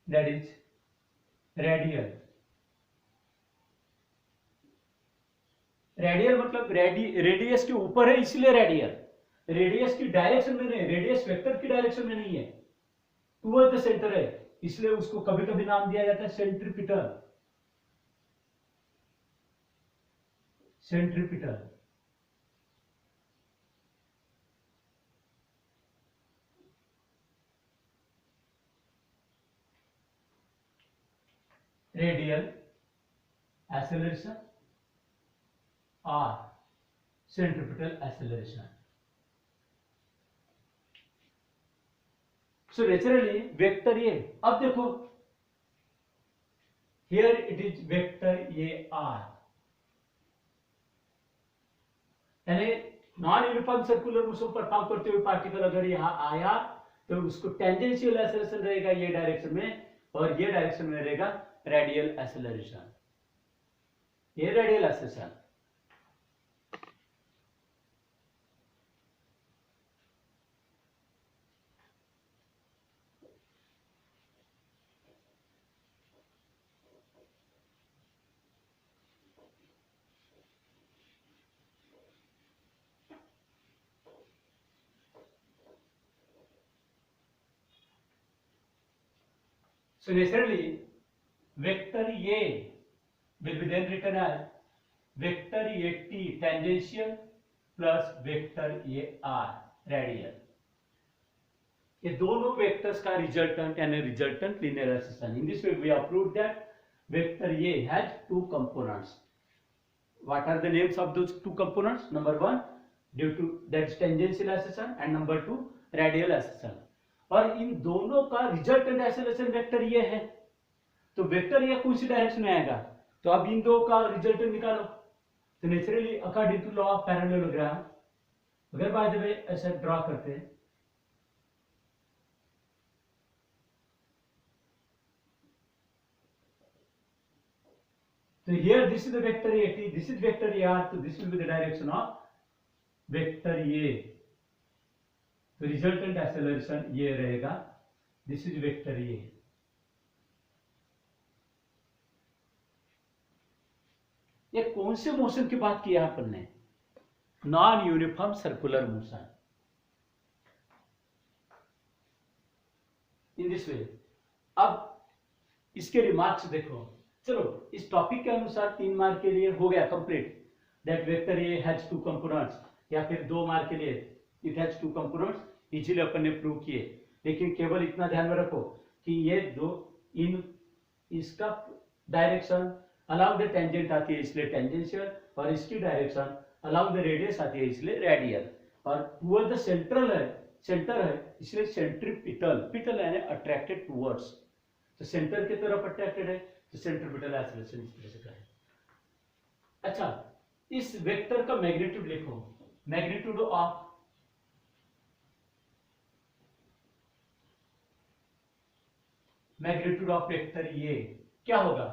दैट इज रेडियल, रेडियल मतलब रेडियस के ऊपर है इसलिए रेडियल, रेडियस की डायरेक्शन में नहीं, रेडियस वेक्टर की डायरेक्शन में नहीं है, टुवर्ड द सेंटर है, इसलिए उसको कभी कभी नाम दिया जाता है सेंट्रीपिटल, सेंट्रीपिटल, रेडियल एक्सेलरेशन और centripetal acceleration. So naturally vector ये, अब देखो हियर इट इज वेक्टर ये आर, यानी non uniform circular motion perform करते हुए पार्टिकल अगर यहां आया तो उसको टेंजेंशियल एक्सेलरेशन रहेगा ये डायरेक्शन में, और ये डायरेक्शन में रहेगा रेडियल एक्सेलरेशन, ये radial acceleration. So necessarily vector A will be then written as vector AT tangential plus vector AR radial. ये दोनों वेक्टर्स का रिजल्टेंट यानी resultant linear acceleration. In this way we have proved that vector A has two components. What are the names of those two components? Number one, due to that is tangential acceleration, and number two, radial acceleration. और इन दोनों का resultant acceleration vector ये है, तो vector ये कौन सी direction में आएगा, तो अब इन दो का रिजल्टेंट निकालो, तो naturally according to law of parallelogram, अगर बाय द वे ऐसा ड्रॉ करते हैं, So here this is the vector AT, this is vector AR, so this will be the direction of vector A. तो resultant acceleration ये रहेगा, this is vector ए. ये कौन से मोशन की बात की है अपन ने? Non uniform circular motion. In this वे. अब इसके रिमार्क्स देखो. चलो इस टॉपिक के अनुसार 3 मार्क के लिए हो गया complete. That vector A has 2 components, या फिर 2 मार्क के लिए इट हैज 2 कंपोनेंट्स. इजीली अपन ने प्रूव किए. लेकिन केवल इतना ध्यान में रखो कि ये दो इन इसका डायरेक्शन अलाउंग द टेंजेंट आती है इसलिए टेंजेंशियल, और इसकी डायरेक्शन अलाउंग द रेडियस आती है इसलिए रेडियल, और टुवर्ड द सेंट्रल है, सेंटर है इसलिए सेंट्रीपिटल. पिटल यानी अट्रैक्टेड टुवर्ड्स, तो सेंटर की तरफ अट्रैक्टेड है तो सेंट्रीपिटल एक्सेलरेशन इस तरह से करें. अच्छा, इस वेक्टर का मैग्नीट्यूड लिखो. मैग्नीट्यूड ऑफ वेक्टर ये क्या होगा?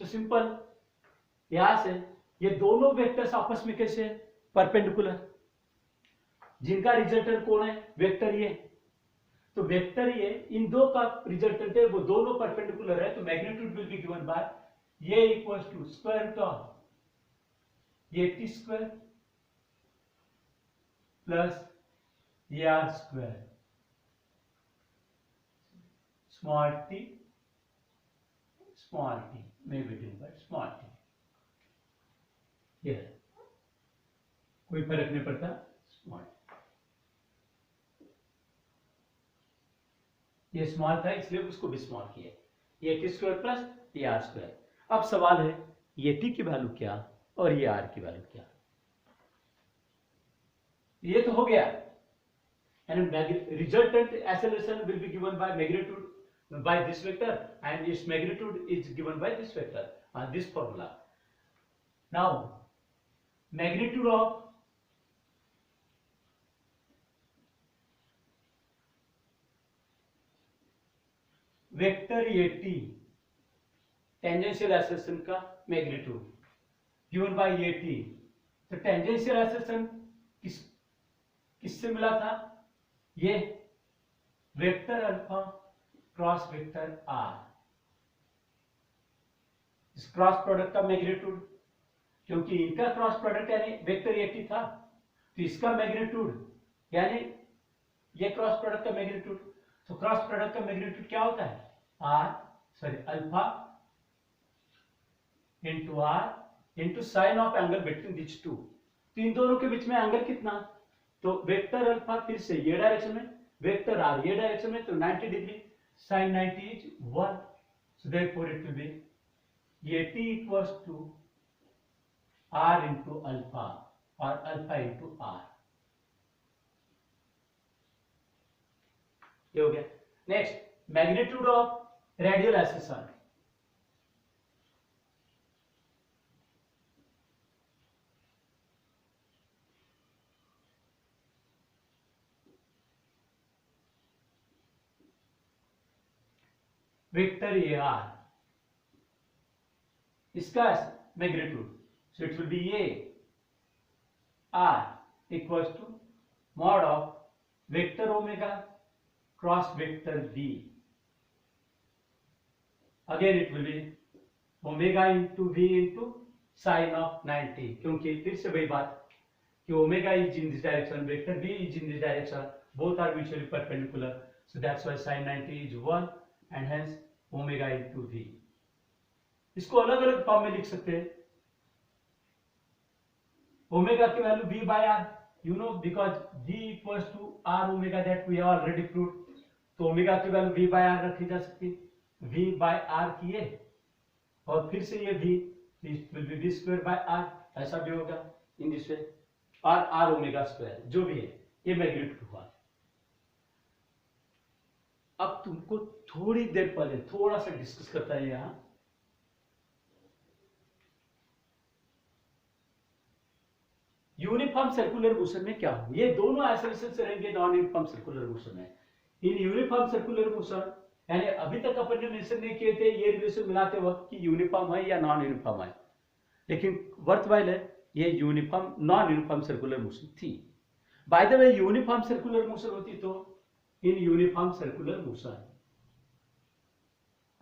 तो सिंपल, यहां से ये दोनों वेक्टर्स आपस में कैसे परपेंडिकुलर, जिनका रिजल्टेंट कौन है? वेक्टर ये. तो वेक्टर ये इन दो का रिजल्टेंट है, वो दोनों परपेंडिकुलर है, तो magnitude will be given by ये equals to square root of ये टी स्क्वायर प्लस ये R square small t may be written by small t. Here कोई फर्क नहीं पड़ता. स्मॉल, ये स्मॉल था इसलिए उसको भी स्मॉल किया. ये टी स्क्वायर प्लस ये आर स्क्वायर. अब सवाल है ये टी की वैल्यू क्या और ये आर की वैल्यू क्या? ये तो हो गया. And resultant acceleration will be given by magnitude by this vector, and its magnitude is given by this vector on this formula. Now magnitude of vector AT tangential acceleration का magnitude given by AT. तो tangential acceleration किससे मिला था? ये vector alpha cross vector r. इस cross product का magnitude, क्योंकि इनका क्रॉस प्रोडक्ट यानी वेक्टर एटी था, तो इसका मैग्नीट्यूड यानी ये क्रॉस प्रोडक्ट का मैग्नीट्यूड. तो क्रॉस प्रोडक्ट का मैग्नीट्यूड क्या होता है? Alpha into r into sine of angle between this two. तो इन दोनों के बीच में एंगल कितना? तो वेक्टर अल्फा फिर से ये डायरेक्शन में, वेक्टर आर ये डायरेक्शन में, तो 90 degree. Sin 90 is 1, so therefore it will be AT equals to R into alpha or alpha into R. ये हो गया. Next, magnitude of radial acceleration. Vector A R, इसका magnitude, so it will be A R equals to mod of vector omega cross vector B. Again it will be omega into V into sine of 90, क्योंकि फिर से वही बात कि omega is in this direction, vector B is in this direction, both are mutually perpendicular, so that's why sin 90 is 1 and hence omega into v. इसको अलग अलग form में लिख सकते हैं. ओमेगा की value v by r, you know, because v equals to r omega, that we have already proved. तो omega की वैल्यू v बाय आर रखी जा सकती है. v बाय आर किए और फिर से ये v will be v square by r, ऐसा भी होगा इन दिस वे, और आर ओमेगा स्क्वायर जो भी है. ये मैग्नीट्यूड हुआ. अब तुमको थोड़ी देर पहले थोड़ा सा डिस्कस करता है यहां. यूनिफॉर्म सर्कुलर मोशन में क्या हो? ये दोनों एक्सेलरेशन से रहेंगे नॉन यूनिफॉर्म सर्कुलर मोशन में. इन यूनिफॉर्म सर्कुलर मोशन यानी अभी तक अपन ने मेंशन नहीं किए थे ये रिलेशन मिलाते वक्त कि यूनिफॉर्म है या नॉन यूनिफॉर्म है, लेकिन वर्थवाइल है ये uniform non uniform circular motion थी। By the way uniform circular motion होती तो in uniform circular motion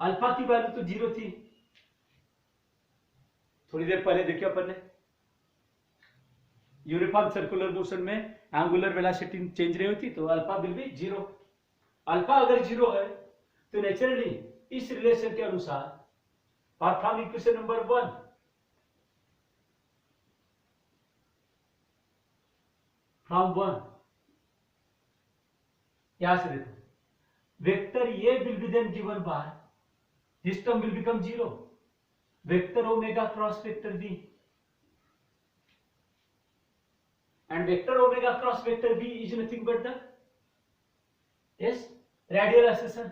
alpha की वैल्यू तो 0 थी, थोड़ी देर पहले देखिए अपन ने यूनिफॉर्म सर्कुलर मोशन में एंगुलर वेलोसिटी चेंज नहीं होती तो अल्फा विल बी 0। अल्फा अगर 0 है तो नेचुरली इस रिलेशन के अनुसार और फ्रॉम इक्वेशन नंबर 1 फ्रॉम 1 यहां से देखो vector a will be then given by this term will become 0 vector omega cross vector b and vector omega cross vector b is nothing but the yes radial accession।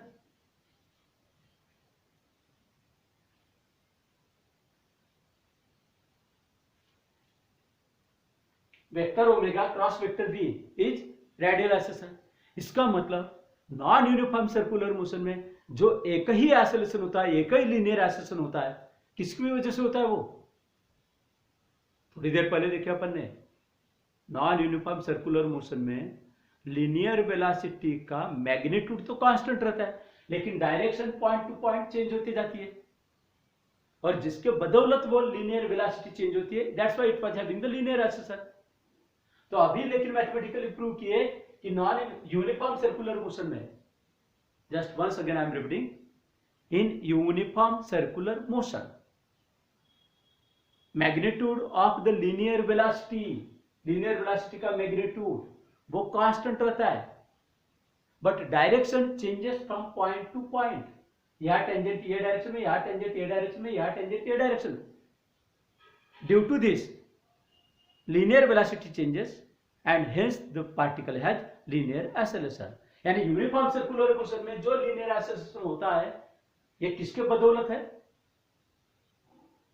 Vector omega cross vector B is radial acceleration. इसका मतलब non uniform circular motion में जो एक ही acceleration होता है, एक ही linear accession होता है, किसकी वजह से होता है वो थोड़ी देर पहले देखिए अपन ने नॉन यूनिफॉर्म सर्कुलर मोशन में लीनियर वेलोसिटी का मैग्नीट्यूड तो कांस्टेंट रहता है लेकिन direction point to point change होती जाती है और जिसके बदौलत वो लीनियर वेलोसिटी चेंज होती है, that's why it was having the linear acceleration. तो अभी लेकिन मैथमेटिकली प्रूव किए कि नॉन यूनिफॉर्म सर्कुलर मोशन में just once again I am repeating in uniform circular motion magnitude of the linear velocity का magnitude वो कांस्टेंट रहता है but direction changes from point to point. यहां टेंजेंट ये direction में, यहां टेंजेंट ये डायरेक्शन में, यहां टेंजेंट ये डायरेक्शन में। Due to this linear velocity changes and hence the particle has linear acceleration. यानी यूनिफॉर्म सर्कुलर मोशन में जो लीनियर एक्सेलरेशन होता है ये किसके बदौलत है?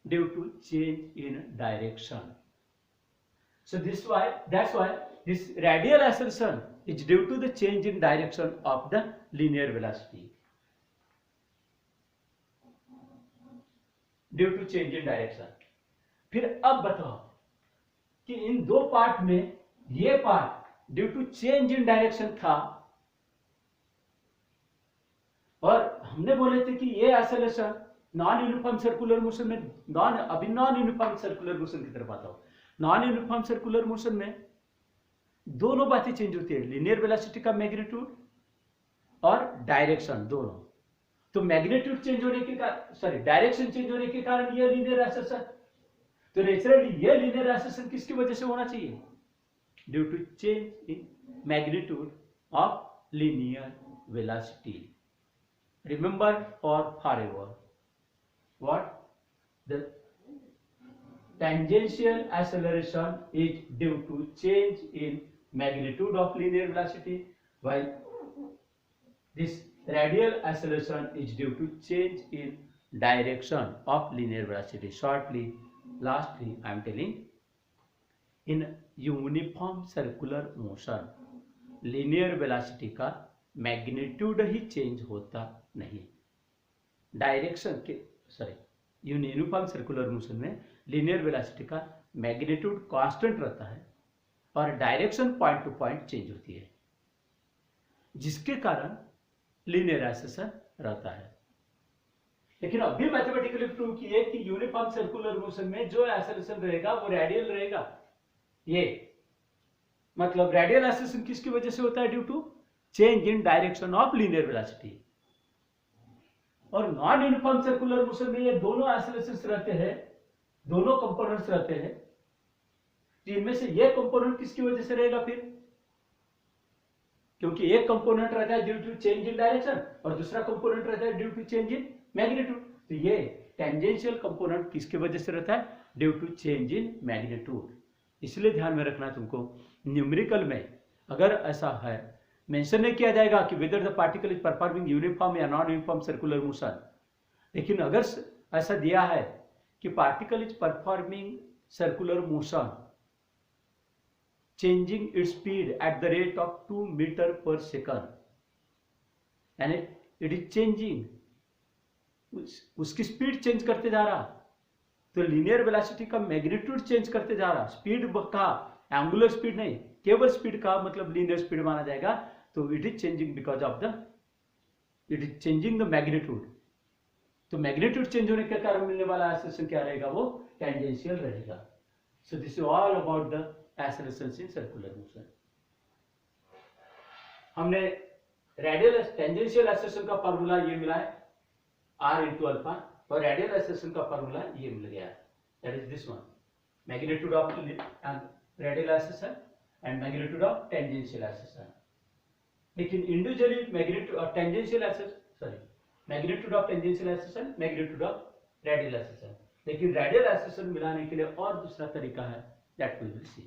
Due to change in direction. So that's why this radial acceleration is due to the change in direction of the linear velocity. Due to change in direction. फिर अब बताओ कि इन दो पार्ट में ये part due to change in direction था और हमने बोले थे कि ये acceleration non uniform circular motion में नॉन यूनिफॉर्म सर्कुलर मोशन की तरफ आता हो। नॉन यूनिफॉर्म सर्कुलर मोशन में दोनों बातें चेंज होती है, लीनियर वेलोसिटी का मैग्नीट्यूड और डायरेक्शन दोनों। तो मैग्नीट्यूड चेंज होने के कारण डायरेक्शन चेंज होने के कारण ये लीनियर एक्सेलरेशन, तो नेचुरली ये लीनियर एक्सेलरेशन किसकी वजह से होना चाहिए? Due to change in magnitude of linear velocity. Remember for forever what the tangential acceleration is due to change in magnitude of linear velocity while this radial acceleration is due to change in direction of linear velocity. Shortly, lastly I am telling in uniform circular motion linear velocity का magnitude ही change होता नहीं, direction के uniform circular motion में linear velocity का magnitude constant रहता है और direction point to point change होती है जिसके कारण लीनियर एक्सेलरेशन रहता है। लेकिन अभी मैथमेटिकली प्रूव किए कि यूनिफॉर्म सर्कुलर मोशन में जो एक्सेलरेशन रहेगा वो रेडियल रहेगा। ये मतलब रेडियल एक्सेलरेशन किसकी वजह से होता है? Due to change in direction of linear velocity. और नॉन यूनिफॉर्म सर्कुलर मोशन में ये दोनों एक्सेलरेशंस रहते हैं, दोनों कंपोनेंट्स रहते हैं। इनमें से ये कंपोनेंट किसकी वजह से रहेगा फिर? क्योंकि एक कंपोनेंट रहता है due to change in direction और दूसरा कंपोनेंट रहता है due to change in magnitude. तो ये टेंजेंशियल कंपोनेंट किसकी वजह से रहता है? Due to change in magnitude. इसलिए ध्यान में रखना तुमको, न्यूमेरिकल में अगर ऐसा है मेंशन नहीं किया जाएगा कि whether the particle is performing uniform या नॉन यूनिफॉर्म सर्कुलर मोशन, लेकिन अगर ऐसा दिया है कि particle is performing circular motion changing its speed at the rate of 2 metre per second, यानी इट इज चेंजिंग, उसकी स्पीड चेंज करते जा रहा, तो लीनियर वेलोसिटी का मैग्नीट्यूड चेंज करते जा रहा, स्पीड का, एंगुलर स्पीड नहीं, केवल स्पीड का मतलब लीनियर स्पीड माना जाएगा, तो it is changing because of the, it is changing the magnitude. तो मैग्नीट्यूड चेंज होने के कारण मिलने वाला एक्सेलरेशन क्या रहेगा, वो टेंजेंशियल रहेगा। So this is all about the acceleration in circular motion. हमने रेडियल टेंजेंशियल एक्सेलरेशन का फार्मूला ये मिला है r इंटू अल्फा, और रेडियल एक्सेलरेशन का फार्मूला ये मिल गया है, that is this one, magnitude of radial acceleration and magnitude of tangential acceleration. लेकिन individually magnitude tangential acceleration, sorry, magnitude of tangential acceleration, magnitude of radial acceleration, लेकिन radial acceleration मिलाने के लिए और दूसरा तरीका है, दैट विल बी सी।